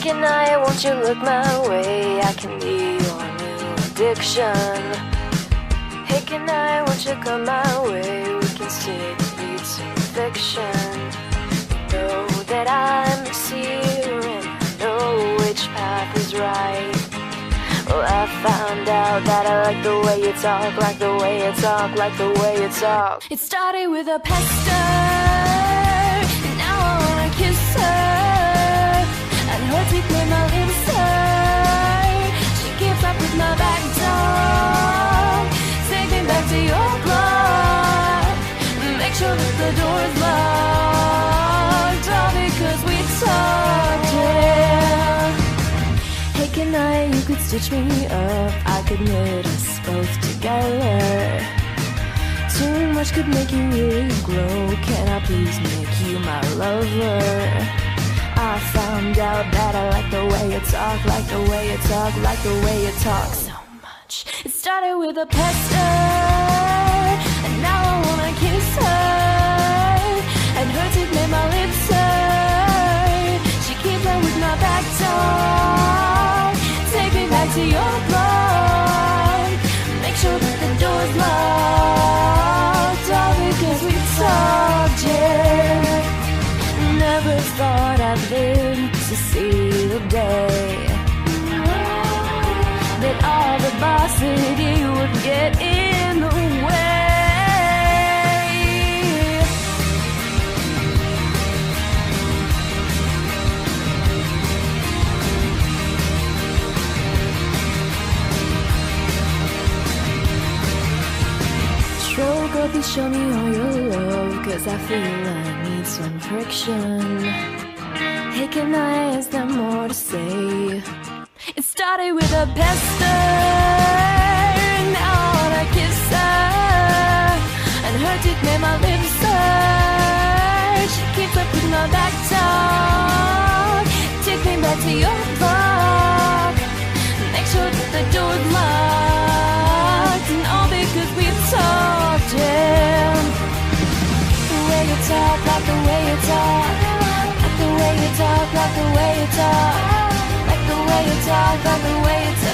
can I, won't you look my way? I can be your new addiction. Hey, can I, won't you come my way? We can stick read some fiction. Know that I'm a seer and I know which path is right. Well, I found out that I like the way you talk, like the way you talk, like the way you talk. It started with a pester, and now I wanna kiss her. And her teeth made my lips hurt. She keeps up with my back door. Take me back to your block. Make sure that the door's locked. All because we talked, yeah. Hey, can I, you could stitch me up. I could knit us both together. Too much could make you really glow. Can I please make you my lover? I found out that I like the way you talk, like the way you talk, like the way you talk so much. It started with a pester, and now I wanna kiss her. And her teeth made my lips hurt. She keeps up with my back door. Take me back to your block. Make sure that the door's locked. All because we talked, yeah. Never thought I'd live to see the day that all the bossity would get in the way. Stroke up and show me all your love, 'cause I feel I need some friction. Hey, can I, is there more to say? It started with a pester, and now I wanna kiss her. And her teeth made my lips hurt. She keeps up with my back talk. Take me back to your block. Make sure that the door's locked. And all because we talked, yeah. The way you talk, like the way you talk. Like the way you talk, like the way you talk. Like the way you talk, like the way you talk.